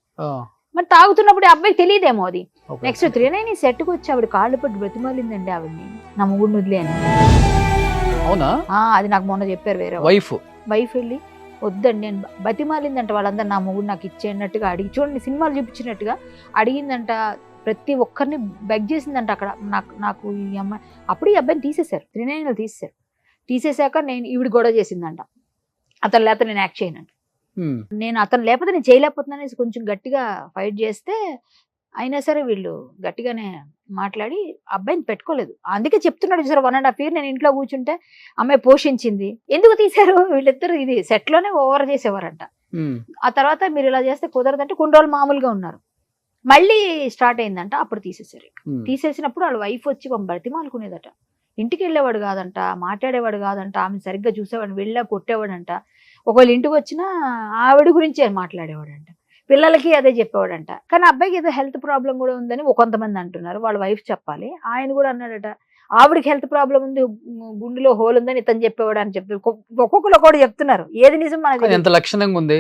మరి తాగుతున్నప్పుడు అబ్బాయికి తెలియదేమో అది. నెక్స్ట్ త్రినైని సెట్కి వచ్చి ఆవిడ కాళ్ళు పట్టి బ్రతిమాలిందండి ఆవిడ్ని, నా మొగుడిని వదిలేను. అవునా? అది నాకు మొన్న చెప్పారు వేరే వైఫ్ వెళ్ళి వద్దండి నేను బతిమాలిందంట వాళ్ళందరూ, నా మొగుడు నాకు ఇచ్చేటట్టుగా అడిగి. చూడండి సినిమాలు చూపించినట్టుగా అడిగిందంట, ప్రతి ఒక్కరిని బెగ్ చేసిందంట అక్కడ. నాకు ఈ అమ్మాయి అప్పుడు ఈ అబ్బాయిని తీసేశారు, త్రినైనిలో తీసేశాక నేను ఈవిడ గొడవ చేసిందంట, అతను లేకపోతే నేను యాక్ట్ చేయనంట. నేను అతను లేకపోతే నేను చేయలేకపోతున్నానేసి కొంచెం గట్టిగా ఫైట్ చేస్తే అయినా సరే వీళ్ళు గట్టిగానే మాట్లాడి అబ్బాయిని పెట్టుకోలేదు. అందుకే చెప్తున్నాడు చూసారు, 1.5 year నేను ఇంట్లో కూర్చుంటే అమ్మాయి పోషించింది. ఎందుకు తీశారు? వీళ్ళిద్దరు ఇది సెట్ లోనే ఓవర్ చేసేవారంట. ఆ తర్వాత మీరు ఇలా చేస్తే కుదరదంటే కొన్ని రోజులు మామూలుగా ఉన్నారు, మళ్ళీ స్టార్ట్ అయిందంట. అప్పుడు తీసేశారు. తీసేసినప్పుడు వాళ్ళ వైఫ్ వచ్చి బతిమాలుకునేదట. ఇంటికి వెళ్ళేవాడు కాదంట, మాట్లాడేవాడు కాదంట, ఆమె సరిగ్గా చూసేవాడు, వెళ్ళా కొట్టేవాడంట. ఒకవేళ ఇంటికి వచ్చినా ఆవిడ గురించి మాట్లాడేవాడంట, పిల్లలకి అదే చెప్పేవాడంట. కానీ అబ్బాయికి ఏదో హెల్త్ ప్రాబ్లం కూడా ఉందని కొంతమంది అంటున్నారు, వాళ్ళ వైఫ్ చెప్పాలి. ఆయన కూడా అన్నాడట ఆవిడకి హెల్త్ ప్రాబ్లం ఉంది, గుండెలో హోల్ ఉందని ఇతను చెప్పేవాడు అని చెప్తారు. ఒక్కొక్కరు కూడా చెప్తున్నారు, ఏది నిజం మనకి. ఎంత లక్షణంగా ఉంది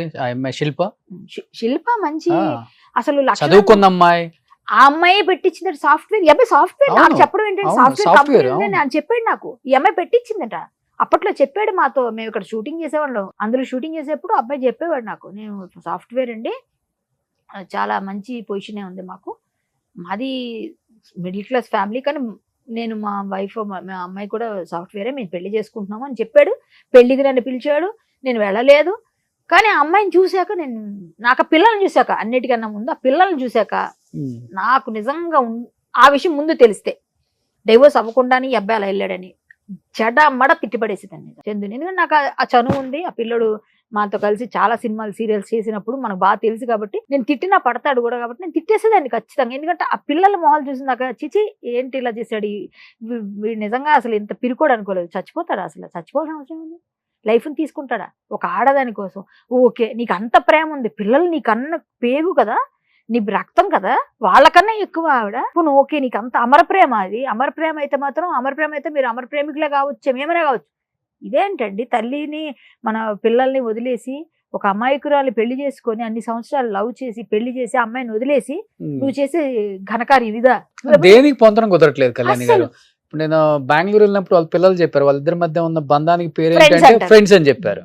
శిల్ప మంచి అసలు చదువుకున్న అమ్మాయి. ఆ అమ్మాయి పెట్టించిందట సాఫ్ట్వేర్. ఈ అమ్మాయి సాఫ్ట్వేర్ నాకు చెప్పడం ఏంటంటే సాఫ్ట్వేర్ అని చెప్పాడు నాకు. ఈ అమ్మాయి పెట్టించిందట అప్పట్లో, చెప్పాడు మాతో. మేము ఇక్కడ షూటింగ్ చేసేవాళ్ళం, అందులో షూటింగ్ చేసేప్పుడు అబ్బాయి చెప్పేవాడు నాకు, నేను సాఫ్ట్వేర్ అండి, చాలా మంచి పొజిషనే ఉంది మాకు, మాది మిడిల్ క్లాస్ ఫ్యామిలీ, కానీ నేను మా వైఫ్ మా అమ్మాయి కూడా సాఫ్ట్వేరే, మేము పెళ్లి చేసుకుంటున్నాము అని చెప్పాడు. పెళ్లికి నన్ను పిలిచాడు, నేను వెళ్ళలేదు. కానీ ఆ అమ్మాయిని చూశాక నాకు ఆ పిల్లల్ని చూశాక, అన్నిటికన్నా ముందు ఆ పిల్లల్ని చూశాక నాకు నిజంగా ఆ విషయం ముందు తెలిస్తే డైవోర్స్ అవ్వకుండానే ఈ అబ్బాయి అలా వెళ్ళాడని చెడమడ తిట్టిపడేసేదాన్ని చందుని. ఎందుకంటే నాకు ఆ చనువు ఉంది. ఆ పిల్లడు మాతో కలిసి చాలా సినిమాలు సీరియల్స్ చేసినప్పుడు మనకు బాగా తెలుసు కాబట్టి నేను తిట్టినా పడతాడు కూడా కాబట్టి నేను తిట్టేసేదాన్ని ఖచ్చితంగా. ఎందుకంటే ఆ పిల్లల మొహాలు చూసినాక చిచి ఏంటి ఇలా చేశాడు, వీడు నిజంగా అసలు ఇంత పిరుకోడు అనుకోలేదు. చచ్చిపోతాడు, అసలు చచ్చిపోవాల్సిన అవసరం ఉంది. లైఫ్ని తీసుకుంటాడా ఒక ఆడదాని కోసం? ఓకే, నీకు అంత ప్రేమ ఉంది, పిల్లలు నీకన్న పేగు కదా, నీ రక్తం కదా, వాళ్ళకన్నా ఎక్కువ ఆవిడ. ఇప్పుడు ఓకే, నీకు అంత అమర ప్రేమ, అది అమర ప్రేమ అయితే మాత్రం, అమర ప్రేమ అయితే మీరు అమర ప్రేమికులే కావచ్చు, ఏమైనా కావచ్చు. ఇదేంటండి, తల్లిని మన పిల్లల్ని వదిలేసి ఒక అమాయకురాలు పెళ్లి చేసుకొని అన్ని సంవత్సరాలు లవ్ చేసి పెళ్లి చేసి అమ్మాయిని వదిలేసి నువ్వు చేసే ఘనకార్యం ఇదా? దేనికి పొందడం కుదరట్లేదు కళ్యాణి గారు. ఇప్పుడు నేను బెంగళూరు వెళ్ళినప్పుడు వాళ్ళ పిల్లలు చెప్పారు, వాళ్ళిద్దరి మధ్య ఉన్న బంధానికి పేరు ఏంటంటే ఫ్రెండ్స్ అని చెప్పారు.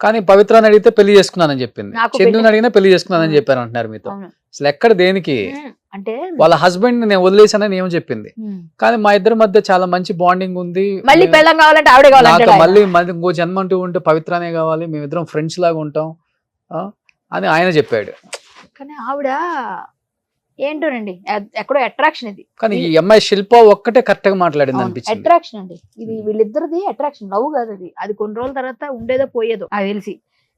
కానీ పవిత్రాన్ని అడిగితే పెళ్లి చేసుకున్నానని చెప్పింది, చందుని అడిగినా పెళ్లి చేసుకున్నానని చెప్పారు అంటున్నారు మీతో. అసలు ఎక్కడ దేనికి? అంటే వాళ్ళ హస్బెండ్ నేను వదిలేసానని ఏమో చెప్పింది, కానీ మా ఇద్దరి మధ్య చాలా మంచి బాండింగ్ ఉంది, మళ్ళీ పెళ్ళం కావాలంటే ఆవిడే కావాలి, మళ్ళీ ఇంకో జన్మ అంటూ ఉంటే పవిత్రానే కావాలి, మేమిద్దరం ఫ్రెండ్స్ లాగా ఉంటాం అని ఆయన చెప్పాడు. కానీ ఆవిడ ఏంటోనండి ఎక్కడో అట్రాక్షన్ ఇది. కానీ ఈ అమ్మాయి శిల్ప ఒక్కటే కరెక్ట్ గా మాట్లాడింది అనిపించింది. అట్రాక్షన్ అండి ఇది, వీళ్ళిద్దరిది అట్రాక్షన్, లవ్ కాదు అది. అది కొన్ని రోజుల తర్వాత ఉండేదో పోయేదో నాకు తెలిసి,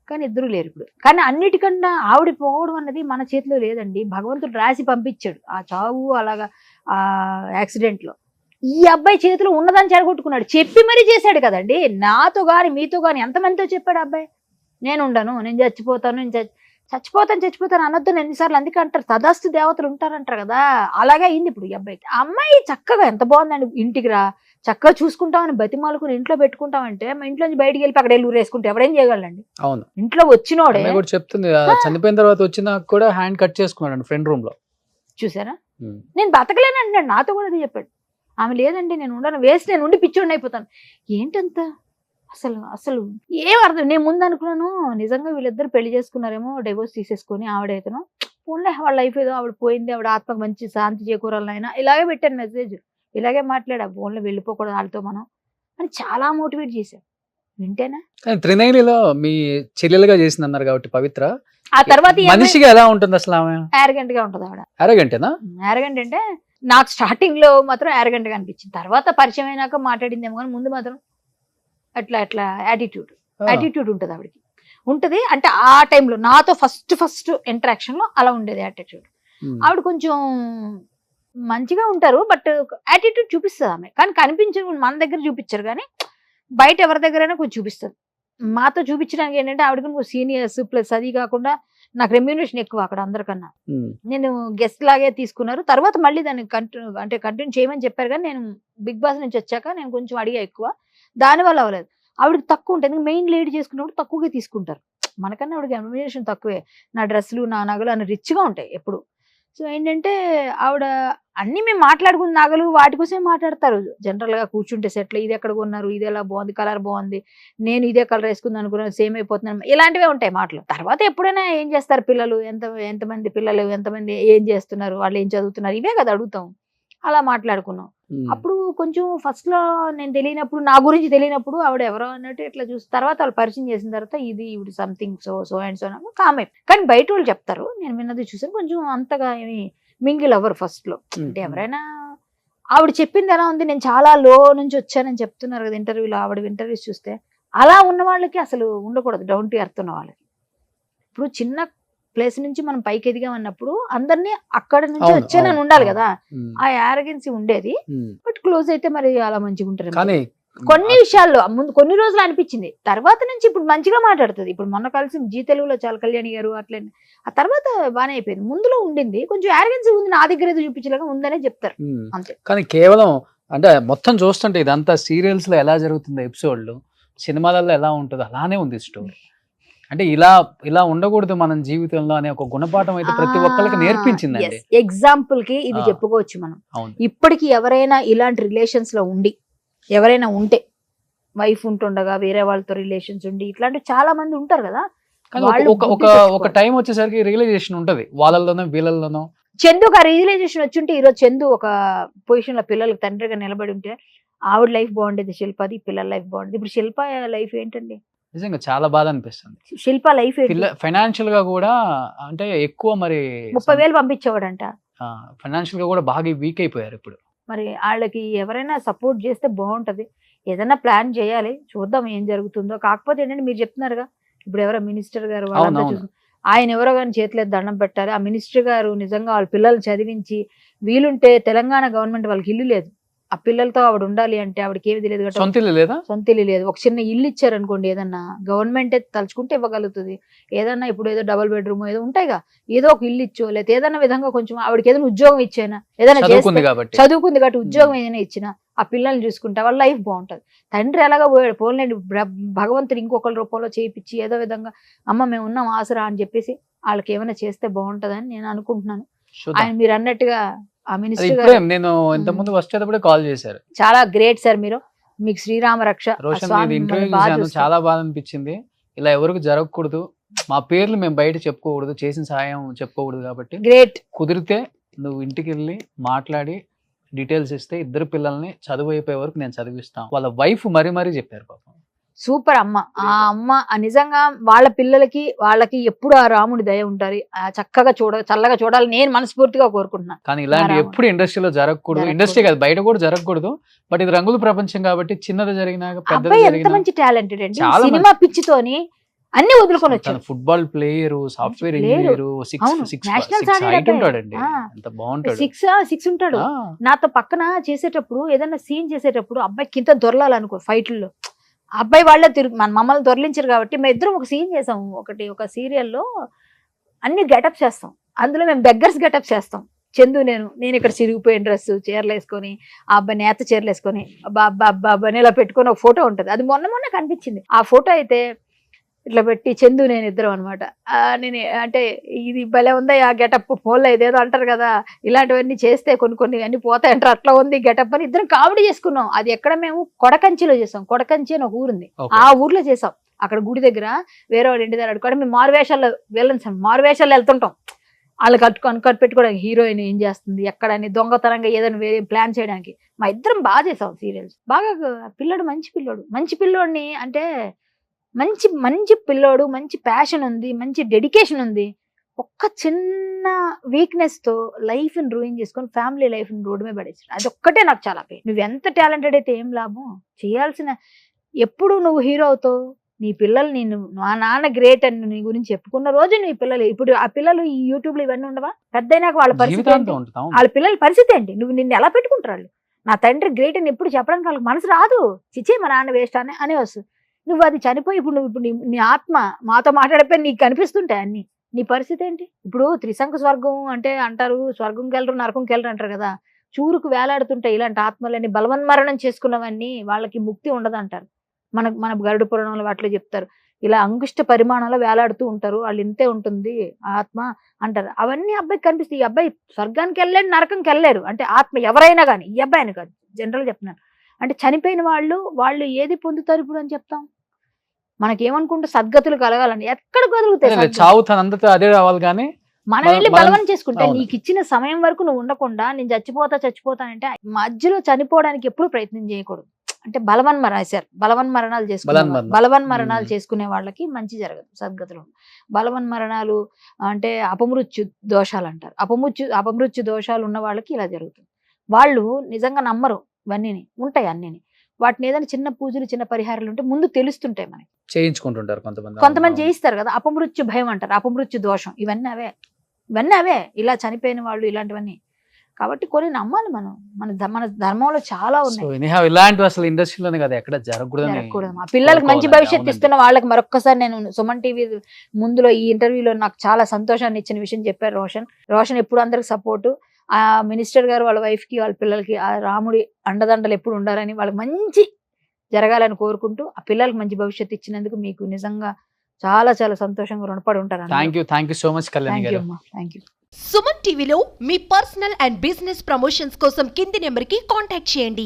కానీ ఇద్దరు లేరు ఇప్పుడు. కానీ అన్నిటికన్నా ఆవిడ పోవడం అన్నది మన చేతిలో లేదండి, భగవంతుడు రాసి పంపించాడు. ఆ చావు అలాగా ఆ యాక్సిడెంట్ లో ఈ అబ్బాయి చేతిలో ఉన్నదాన్ని చెడగొట్టుకున్నాడు. చెప్పి మరీ చేశాడు కదండి. నాతో గాని మీతో గాని ఎంతమందితో చెప్పాడు అబ్బాయి, నేను ఉండను, నేను చచ్చిపోతాను, నేను చచ్చిపోతాను అనొద్దు ఎన్నిసార్లు. అందుకే అంటారు తదాస్తు దేవతలు ఉంటారంటారు కదా, అలాగే అయింది ఇప్పుడు ఈ అబ్బాయికి. ఆ అమ్మాయి చక్కగా ఎంత బాగుందండి, ఇంటికి రా చక్కగా చూసుకుంటామని బతిమాలుకుని ఇంట్లో పెట్టుకుంటామంటే, మా ఇంట్లో నుంచి బయటికి వెళ్ళి అక్కడ వెళ్ళి ఊరేసుకుంటే ఎవడేం చేయగలండి. అవును, ఇంట్లో వచ్చినోడే కూడా చెప్తుంది చనిపోయిన తర్వాత వచ్చినా కూడా హ్యాండ్ కట్ చేసుకున్నాడు ఫ్రెండ్ రూమ్ లో. చూసారా, నేను బతకలేను అంటున్నాడు, నాతో కూడా అది చెప్పాడు. ఆమె లేదండి నేను ఉండను, వేసి నేను ఉండి పిచ్చోడిని అయిపోతాను. ఏంటంత అసలు అసలు ఏం అర్థం. నేను ముందు అనుకున్నాను నిజంగా వీళ్ళిద్దరు పెళ్లి చేసుకున్నారేమో, డైవోర్స్ తీసేసుకొని ఆవిడైతేనో పోన్లే వాళ్ళ లైఫ్ ఏదో ఆవిడ పోయింది, ఆవిడ ఆత్మకు మంచి శాంతి చేకూరాలైనా ఇలాగే పెట్టాను మెసేజ్, ఇలాగే మాట్లాడా, ఫోన్లో వెళ్ళిపోకూడదు వాళ్ళతో మనం అని చాలా మోటివేట్ చేశాను. వింటేనా త్రినైనిలో మీ చెల్లెలుగా చేసింది అన్నారు కాబట్టి పవిత్ర, ఆ తర్వాత మనిషిగా ఎలా ఉంటుంది అసలు? ఆమె యారగెంట్ గా ఉంటుంది ఆవిడ. అరగంటేనా? యారగెంట్ అంటే నాకు స్టార్టింగ్ లో మాత్రం యారగెంట్ గా అనిపించింది, తర్వాత పరిచయం అయినాక మాట్లాడిందేమో, కానీ ముందు మాత్రం అట్లా అట్లా యాటిట్యూడ్ ఉంటుంది ఆవిడకి. ఉంటది అంటే ఆ టైంలో నాతో ఫస్ట్ ఇంటరాక్షన్ లో అలా ఉండేది యాటిట్యూడ్. ఆవిడ కొంచెం మంచిగా ఉంటారు, బట్ యాటిట్యూడ్ చూపిస్తుంది ఆమె, కానీ కనిపించరు, మన దగ్గర చూపించరు, కానీ బయట ఎవరి దగ్గరైనా కొంచెం చూపిస్తుంది. మాతో చూపించడానికి ఏంటంటే ఆవిడకి కొంచెం సీనియర్స్, ప్లస్ అది కాకుండా నాకు రెమ్యూనరేషన్ ఎక్కువ అక్కడ అందరికన్నా. నేను గెస్ట్ లాగే తీసుకున్నారు, తర్వాత మళ్ళీ దాన్ని కంటిన్యూ చేయమని చెప్పారు, కానీ నేను బిగ్ బాస్ నుంచి వచ్చాక నేను కొంచెం అడిగా ఎక్కువ, దానివల్ల అవ్వలేదు. ఆవిడకి తక్కువ ఉంటుంది, మెయిన్ లీడ్ చేసుకున్నప్పుడు తక్కువగా తీసుకుంటారు, మనకన్నా ఆవిడకి రెమ్యూనరేషన్ తక్కువే. నా డ్రెస్సులు నా నగలు అన్ని రిచ్గా ఉంటాయి ఎప్పుడు. సో ఏంటంటే ఆవిడ అన్ని మేము మాట్లాడుకున్న నగలు వాటి కోసమే మాట్లాడతారు. జనరల్ గా కూర్చుంటే సెట్లు, ఇది ఎక్కడ కొన్నారు, ఇది ఎలా బాగుంది, కలర్ బాగుంది, నేను ఇదే కలర్ వేసుకుంది అనుకున్నాను, సేమ్ అయిపోతున్నాను, ఇలాంటివే ఉంటాయి మాటలు. తర్వాత ఎప్పుడైనా ఏం చేస్తారు పిల్లలు, ఎంతమంది పిల్లలు, ఎంతమంది ఏం చేస్తున్నారు, వాళ్ళు ఏం చదువుతున్నారు, ఇవే కదా అడుగుతాం. అలా మాట్లాడుకున్నాం. అప్పుడు కొంచెం ఫస్ట్ లో నేను తెలియనప్పుడు, నా గురించి తెలియనప్పుడు ఆవిడ ఎవరో అన్నట్టు ఇట్లా చూసి, తర్వాత వాళ్ళు పరిచయం చేసిన తర్వాత ఇది ఇవి సంథింగ్ సో అండ్ సో కామే. కానీ బయట వాళ్ళు చెప్తారు, నేను విన్నది చూసాను, కొంచెం అంతగా ఏమి మింగిల్ అవ్వరు ఫస్ట్ లో. అంటే ఎవరైనా ఆవిడ చెప్పింది ఎలా ఉంది, నేను చాలా లో నుంచి వచ్చానని చెప్తున్నారు కదా ఇంటర్వ్యూలో, ఆవిడ ఇంటర్వ్యూస్ చూస్తే అలా ఉన్న వాళ్ళకి అసలు ఉండకూడదు, డౌన్ టు ఎర్త్ ఉన్న వాళ్ళకి. ఇప్పుడు చిన్న ప్లేస్ నుంచి మనం పైకి ఎదిగామన్నప్పుడు అందరినీ అక్కడ నుంచి వచ్చానని ఉండాలి కదా, ఆ యారగెన్సీ ఉండేది. బట్ క్లోజ్ అయితే మరి అలా మంచిగా ఉంటారు. కొన్ని విషయాల్లో ముందు కొన్ని రోజులు అనిపించింది, తర్వాత నుంచి ఇప్పుడు మంచిగా మాట్లాడుతుంది. ఇప్పుడు మొన్న కలిసి జీ తెలుగులో చాలా కళ్యాణి గారు అట్లా, ఆ తర్వాత బాగానే అయిపోయింది. ముందులో ఉండింది కొంచెం యారగెన్సీ ఉంది, నా దగ్గర ఏదో చూపించలేక ఉందనే చెప్తారు అంతే. కానీ కేవలం అంటే మొత్తం చూస్తుంటే ఇదంతా సీరియల్స్ లో ఎలా జరుగుతుంది, ఎపిసోడ్లు సినిమాలలో ఎలా ఉంటుందో అలానే ఉంది స్టోరీ. అంటే ఇలా ఉండకూడదు మనం జీవితంలో అనే ఒక గుణపాఠం అయితే ప్రతి ఒక్కరికి నేర్పించిందండి. ఎగ్జాంపుల్ కి ఇది చెప్పుకోవచ్చు మనం. ఇప్పటికి ఎవరైనా ఇలాంటి రిలేషన్స్ లో ఉండి, ఎవరైనా ఉంటే వైఫ్ ఉంటుండగా వేరే వాళ్ళతో రిలేషన్స్ ఉండి ఇట్లాంటి చాలా మంది ఉంటారు కదా. ఒక టైం వచ్చేసరికి రియలైజేషన్ ఉంటది వాళ్ళలోనో వీళ్ళలోనో. చందుకు ఆ రియలైజేషన్ వచ్చి ఉంటే ఈరోజు చందు ఒక పొజిషన్ లో పిల్లలకి తండ్రిగా నిలబడి ఉంటే ఆవిడ లైఫ్ బాగుండేది, శిల్పది పిల్లల లైఫ్ బాగుండేది. ఇప్పుడు శిల్ప లైఫ్ ఏంటండి, నిజంగా చాలా బాధ అనిపిస్తుంది. శిల్ప లైఫ్ ఫైనాన్షియల్ గా కూడా అంటే ఎక్కువ మరి 30,000 పంపించేవాడంట. ఫైనాన్షియల్ గా కూడా బాగా వీక్ అయిపోయారు ఇప్పుడు. మరి వాళ్ళకి ఎవరైనా సపోర్ట్ చేస్తే బాగుంటది, ఏదైనా ప్లాన్ చేయాలి, చూద్దాం ఏం జరుగుతుందో. కాకపోతే ఏంటంటే మీరు చెప్తున్నారుగా, ఇప్పుడు ఎవరో మినిస్టర్ గారు వాళ్ళంతా చూసి ఆయన ఎవరో కానీ చేతిలో దండం పెట్టాలి. ఆ మినిస్టర్ గారు నిజంగా వాళ్ళ పిల్లలు చదివించి, వీలుంటే తెలంగాణ గవర్నమెంట్ వాళ్ళకి ఇల్లు లేదు, ఆ పిల్లలతో ఆవిడ ఉండాలి అంటే ఆవిడకి ఏమి తెలియదు కదా, సొంత ఇల్లు లేదు. ఒక చిన్న ఇల్లు ఇచ్చారు అనుకోండి, ఏదన్నా గవర్నమెంట్ తలుచుకుంటే ఇవ్వగలుగుతుంది. ఏదన్నా ఇప్పుడు ఏదో డబుల్ బెడ్రూమ్ ఏదో ఉంటాయిగా, ఏదో ఒక ఇల్లు ఇచ్చో, లేకపోతే ఏదైనా విధంగా కొంచెం ఆవిడకి ఏదైనా ఉద్యోగం ఇచ్చేనా, ఏదైనా చదువుకుంది కాబట్టి ఉద్యోగం ఏదైనా ఇచ్చినా ఆ పిల్లల్ని చూసుకుంటే వాళ్ళ లైఫ్ బాగుంటది. తండ్రి ఎలాగా పోయాడు, పోలేండి భగవంతుడు ఇంకొకరి రూపంలో చేయించి ఏదో విధంగా అమ్మ మేము ఉన్నాం ఆసరా అని చెప్పేసి వాళ్ళకి ఏమైనా చేస్తే బాగుంటదని నేను అనుకుంటున్నాను. ఆయన మీరు అన్నట్టుగా ఆ మినిస్టర్ గారు నేను ఇంత ముందు వచ్చేటప్పుడే కాల్ చేశారు. చాలా గ్రేట్ సార్, మీకు శ్రీరామ రక్ష. చాలా బాధ అనిపించింది. ఇలా ఎవరికి జరగకూడదు, మా పేర్లు మేము బయట చెప్పుకోకూడదు, చేసిన సహాయం చెప్పుకోకూడదు. కాబట్టి గ్రేట్, కుదిరితే నువ్వు ఇంటికి వెళ్ళి మాట్లాడి డీటెయిల్స్ ఇస్తే ఇద్దరు పిల్లల్ని చదువు అయిపోయే వరకు నేను చదివిస్తాను. వాళ్ళ వైఫ్ మరీ చెప్పారు పాపం, సూపర్ అమ్మ. ఆ అమ్మ నిజంగా వాళ్ళ పిల్లలకి వాళ్ళకి ఎప్పుడు ఆ రాముడి దయ ఉంటారు. చక్కగా చల్లగా చూడాలి నేను మనస్ఫూర్తిగా కోరుకుంటున్నాను. కానీ ఇలాంటి రాముడు. ఎప్పుడు ఇండస్ట్రీలో జరగకూడదు. ఇండస్ట్రీ కాదు, బయట కూడా జరగకూడదు. బట్ ఇది రంగుల ప్రపంచం కాబట్టి చిన్నది జరిగినా పెద్దది అబ్బాయి ఎంత జరిగినా మంచి టాలెంటెడ్ అండి. చాలా సినిమా పిచ్చితోని అన్ని వదులుకొని వచ్చాడు. Football player, software player. Engineer, అవును, nationals ఆడాడు హైట్ అబ్బాయి. ఉంటాడండి. ఆ. ఎంత బాగుంటాడు. 6 ఉంటాడు. ఆ, నాతో పక్కన చేసేటప్పుడు ఏదైనా సీన్ చేసేటప్పుడు అబ్బాయి కింద దొరలాలనుకో ఫైట్లలో అబ్బాయి వాళ్ళే మమ్మల్ని దొరలించారు కాబట్టి మేము ఇద్దరం ఒక సీన్ చేసాం. ఒక సీరియల్లో అన్ని గెటప్స్ చేస్తాం. అందులో మేము బెగ్గర్స్ గెటప్స్ చేస్తాం. చందు నేను ఇక్కడ చిరిగిపోయిన డ్రెస్ చీరలు వేసుకొని ఆ అబ్బాయి నేత చీరలు వేసుకొని అబ్బాయి ఇలా పెట్టుకొని ఒక ఫోటో ఉంటుంది. అది మొన్న కనిపించింది. ఆ ఫోటో అయితే ఇట్లా పెట్టి చందు నేను ఇద్దరం అనమాట. నేను అంటే ఇది భలే ఉందా ఆ గెటప్, ఫోన్లో ఇదేదో అంటారు కదా, ఇలాంటివన్నీ చేస్తే కొన్ని అన్ని పోతాయి అంటారు, అట్లా ఉంది గెటప్ అని ఇద్దరం కామెడీ చేసుకున్నాం. అది ఎక్కడ మేము కొడకంచిలో చేసాం. కొడకంచి అని ఒక ఊరుంది, okay. ఆ ఊర్లో చేసాం. అక్కడ గుడి దగ్గర వేరే వాడు ఇంటి దగ్గర అడుగుకోవడం. మేము మారువేషాల్లో మారువేషాల్లో వెళ్తుంటాం. వాళ్ళు కనిపెట్టుకోవడానికి హీరోయిన్ ఏం చేస్తుంది ఎక్కడని దొంగతనంగా ఏదైనా వేరే ప్లాన్ చేయడానికి. మా ఇద్దరం బాగా చేసాం సీరియల్స్. బాగా పిల్లడు మంచి పిల్లోడిని అంటే మంచి పిల్లోడు, మంచి ప్యాషన్ ఉంది, మంచి డెడికేషన్ ఉంది. ఒక్క చిన్న వీక్నెస్ తో లైఫ్ ని రూయిన్ చేసుకొని ఫ్యామిలీ లైఫ్ ని రోడ్డు మీద పడేసాడు. అది ఒక్కటే నాకు చాలా పెయిన్. నువ్వు ఎంత టాలెంటెడ్ అయితే ఏం లాభం, చేయాల్సిన ఎప్పుడు నువ్వు హీరో అవుతావు. నీ పిల్లలు మా నాన్న గ్రేట్ అని నీ గురించి చెప్పుకున్న రోజు నీ పిల్లలు ఇప్పుడు ఆ పిల్లలు ఈ యూట్యూబ్ లో ఇవన్నీ ఉండవా? పెద్దయినాక వాళ్ళ పరిస్థితి ఏంటి? జీవితాంతం ఉంటాం. వాళ్ళ పిల్లల పరిస్థితి ఏంటి? నువ్వు నిన్ను ఎలా పెట్టుకుంటారు? నా తండ్రి గ్రేట్ అని ఎప్పుడు చెప్పడానికి వాళ్ళకి మనసు రాదు. చిచ్చే మా నాన్న వేస్ట్ అనే వస్తుంది. నువ్వు అది చనిపోయి ఇప్పుడు నీ ఆత్మ మాతో మాట్లాడిపోయి నీకు కనిపిస్తుంటాయి అన్ని. నీ పరిస్థితి ఏంటి? ఇప్పుడు త్రిశంకు స్వర్గం అంటే అంటారు, స్వర్గంకి వెళ్ళరు నరకంకి వెళ్ళరు అంటారు కదా. చూరుకు వేలాడుతుంటాయి ఇలాంటి ఆత్మలని. బలవన్మరణం చేసుకున్నవన్నీ వాళ్ళకి ముక్తి ఉండదు అంటారు. మన గరుడ పురాణంలో వాటిలో చెప్తారు. ఇలా అంగుష్ట పరిమాణంలో వేలాడుతూ ఉంటారు, వాళ్ళు ఇంతే ఉంటుంది ఆత్మ అంటారు. అవన్నీ అబ్బాయికి కనిపిస్తాయి. ఈ అబ్బాయి స్వర్గానికి వెళ్ళలేడు, నరకంకి వెళ్ళలేరు. అంటే ఆత్మ ఎవరైనా కానీ, ఈ అబ్బాయి అని కాదు, జనరల్ చెప్తున్నాను. అంటే చనిపోయిన వాళ్ళు ఏది పొందుతారు ఇప్పుడు అని చెప్తాం. మనకేమనుకుంటే సద్గతులు కలగాలని ఎక్కడ కలుగుతాయి? చావు తనంతట అదే రావాలి. కానీ మనం వెళ్ళి బలవం చేసుకుంటే అవును. నీకు ఇచ్చిన సమయం వరకు నువ్వు ఉండకుండా నేను చచ్చిపోతానంటే మధ్యలో చనిపోవడానికి ఎప్పుడు ప్రయత్నం చేయకూడదు. అంటే బలవన్మరణాలు చేసుకునే వాళ్ళకి మంచి జరగదు, సద్గతులు. బలవన్మరణాలు అంటే అపమృత్యు దోషాలు అంటారు. అపమృత్యు దోషాలు ఉన్న వాళ్ళకి ఇలా జరుగుతుంది. వాళ్ళు నిజంగా నమ్మరు ఇవన్నీ ఉంటాయి అన్నిని. వాటిని ఏదైనా చిన్న పూజలు చిన్న పరిహారాలు ఉంటే ముందు తెలుస్తుంటాయి మనకి. చేయించుకుంటుంటారు కొంతమంది చేయిస్తారు కదా, అపమృత్యు భయం అంటారు, అపమృత్యు దోషం, ఇవన్నీ అవే ఇలా చనిపోయిన వాళ్ళు ఇలాంటివన్నీ. కాబట్టి కొన్ని నమ్మాలి మనం. మన ధర్మంలో చాలా ఉన్నాయి. ఇలాంటివి అసలు ఇండస్ట్రీలోనే కదా ఎక్కడ జరగకూడదు. మా పిల్లలకి మంచి భవిష్యత్తు ఇస్తున్న వాళ్ళకి మరొక్కసారి నేను సుమన్ టీవీ ముందులో ఈ ఇంటర్వ్యూలో నాకు చాలా సంతోషాన్ని ఇచ్చిన విషయం చెప్పారు రోషన్ ఎప్పుడు అందరికి సపోర్టు. ఆ మినిస్టర్ గారు వాళ్ళ వైఫ్ కి వాళ్ళ పిల్లలకి ఆ రాముడి అండదండలు ఎప్పుడు ఉండాలని, వాళ్ళకి మంచి జరగాలని కోరుకుంటూ ఆ పిల్లలకి మంచి భవిష్యత్తు ఇచ్చినందుకు మీకు నిజంగా చాలా చాలా సంతోషంగా రుణపడి ఉంటారు. Thank you so much Kalyani garu. Thank you. Suman టీవీలో మీ పర్సనల్ అండ్ బిజినెస్ ప్రమోషన్స్ కోసం కింది నెంబర్కి కాంటాక్ట్ చేయండి.